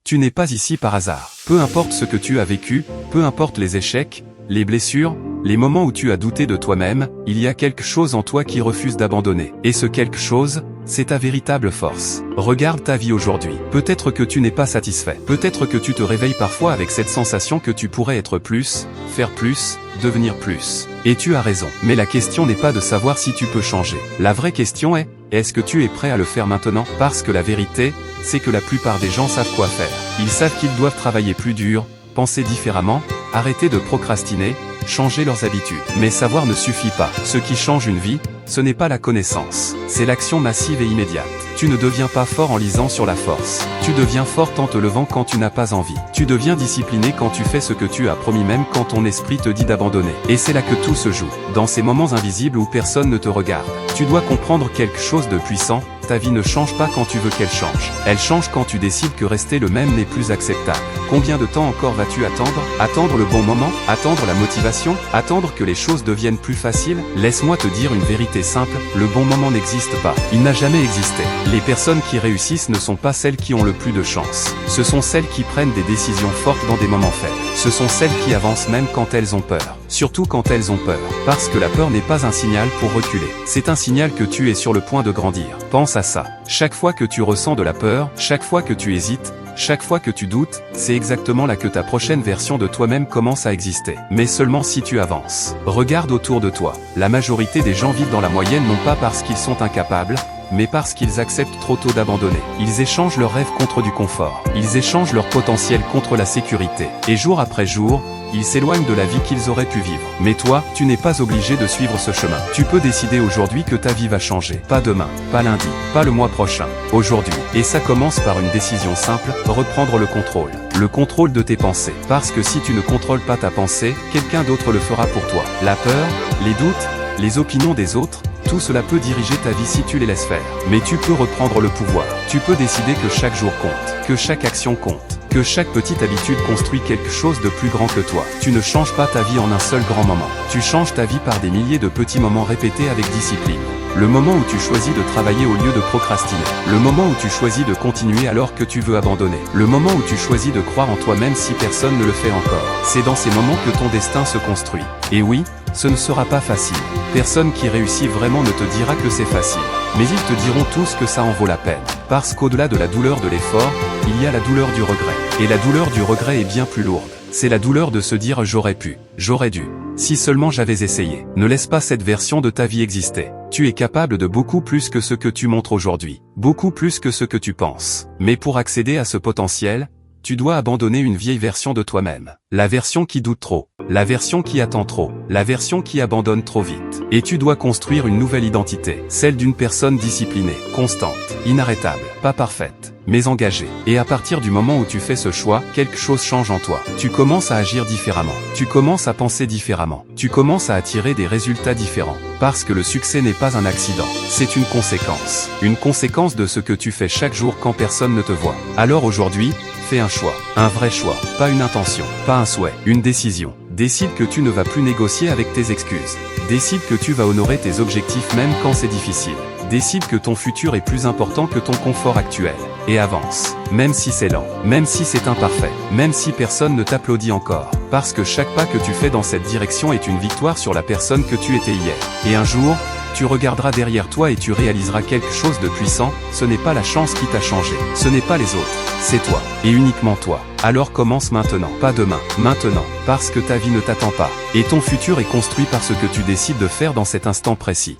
tu n'es pas ici par hasard. Peu importe ce que tu as vécu, peu importe les échecs, les blessures, les moments où tu as douté de toi-même, il y a quelque chose en toi qui refuse d'abandonner. Et ce quelque chose, c'est ta véritable force. Regarde ta vie aujourd'hui. Peut-être que tu n'es pas satisfait. Peut-être que tu te réveilles parfois avec cette sensation que tu pourrais être plus, faire plus, devenir plus. Et tu as raison. Mais la question n'est pas de savoir si tu peux changer. La vraie question est-ce que tu es prêt à le faire maintenant? Parce que la vérité, c'est que la plupart des gens savent quoi faire. Ils savent qu'ils doivent travailler plus dur, penser différemment, arrêter de procrastiner, changer leurs habitudes. Mais savoir ne suffit pas. Ce qui change une vie, ce n'est pas la connaissance, c'est l'action massive et immédiate. Tu ne deviens pas fort en lisant sur la force. Tu deviens fort en te levant quand tu n'as pas envie. Tu deviens discipliné quand tu fais ce que tu as promis même quand ton esprit te dit d'abandonner. Et c'est là que tout se joue. Dans ces moments invisibles où personne ne te regarde. Tu dois comprendre quelque chose de puissant. Ta vie ne change pas quand tu veux qu'elle change. Elle change quand tu décides que rester le même n'est plus acceptable. Combien de temps encore vas-tu attendre? Attendre le bon moment? Attendre la motivation? Attendre que les choses deviennent plus faciles? Laisse-moi te dire une vérité simple, le bon moment n'existe pas. Il n'a jamais existé. Les personnes qui réussissent ne sont pas celles qui ont le plus de chance. Ce sont celles qui prennent des décisions fortes dans des moments faibles. Ce sont celles qui avancent même quand elles ont peur. Surtout quand elles ont peur. Parce que la peur n'est pas un signal pour reculer. C'est un signal que tu es sur le point de grandir. Pense à ça. Chaque fois que tu ressens de la peur, chaque fois que tu hésites, chaque fois que tu doutes, c'est exactement là que ta prochaine version de toi-même commence à exister. Mais seulement si tu avances. Regarde autour de toi. La majorité des gens vivent dans la moyenne non pas parce qu'ils sont incapables, mais parce qu'ils acceptent trop tôt d'abandonner. Ils échangent leurs rêves contre du confort. Ils échangent leur potentiel contre la sécurité. Et jour après jour, ils s'éloignent de la vie qu'ils auraient pu vivre. Mais toi, tu n'es pas obligé de suivre ce chemin. Tu peux décider aujourd'hui que ta vie va changer. Pas demain, pas lundi, pas le mois prochain. Aujourd'hui. Et ça commence par une décision simple, reprendre le contrôle. Le contrôle de tes pensées. Parce que si tu ne contrôles pas ta pensée, quelqu'un d'autre le fera pour toi. La peur, les doutes, les opinions des autres, tout cela peut diriger ta vie si tu les laisses faire. Mais tu peux reprendre le pouvoir. Tu peux décider que chaque jour compte, que chaque action compte, que chaque petite habitude construit quelque chose de plus grand que toi. Tu ne changes pas ta vie en un seul grand moment. Tu changes ta vie par des milliers de petits moments répétés avec discipline. Le moment où tu choisis de travailler au lieu de procrastiner. Le moment où tu choisis de continuer alors que tu veux abandonner. Le moment où tu choisis de croire en toi-même si personne ne le fait encore. C'est dans ces moments que ton destin se construit. Et oui, ce ne sera pas facile. Personne qui réussit vraiment ne te dira que c'est facile. Mais ils te diront tous que ça en vaut la peine. Parce qu'au-delà de la douleur de l'effort, il y a la douleur du regret. Et la douleur du regret est bien plus lourde. C'est la douleur de se dire j'aurais pu, j'aurais dû. Si seulement j'avais essayé. Ne laisse pas cette version de ta vie exister. Tu es capable de beaucoup plus que ce que tu montres aujourd'hui. Beaucoup plus que ce que tu penses. Mais pour accéder à ce potentiel, tu dois abandonner une vieille version de toi-même. La version qui doute trop. La version qui attend trop. La version qui abandonne trop vite. Et tu dois construire une nouvelle identité. Celle d'une personne disciplinée, constante, inarrêtable, pas parfaite, mais engagée. Et à partir du moment où tu fais ce choix, quelque chose change en toi. Tu commences à agir différemment. Tu commences à penser différemment. Tu commences à attirer des résultats différents. Parce que le succès n'est pas un accident. C'est une conséquence. Une conséquence de ce que tu fais chaque jour quand personne ne te voit. Alors aujourd'hui, fais un choix. Un vrai choix. Pas une intention. Pas un souhait. Une décision. Décide que tu ne vas plus négocier avec tes excuses. Décide que tu vas honorer tes objectifs même quand c'est difficile. Décide que ton futur est plus important que ton confort actuel. Et avance. Même si c'est lent. Même si c'est imparfait. Même si personne ne t'applaudit encore. Parce que chaque pas que tu fais dans cette direction est une victoire sur la personne que tu étais hier. Et un jour, tu regarderas derrière toi et tu réaliseras quelque chose de puissant. Ce n'est pas la chance qui t'a changé. Ce n'est pas les autres. C'est toi. Et uniquement toi. Alors commence maintenant. Pas demain. Maintenant. Parce que ta vie ne t'attend pas. Et ton futur est construit par ce que tu décides de faire dans cet instant précis.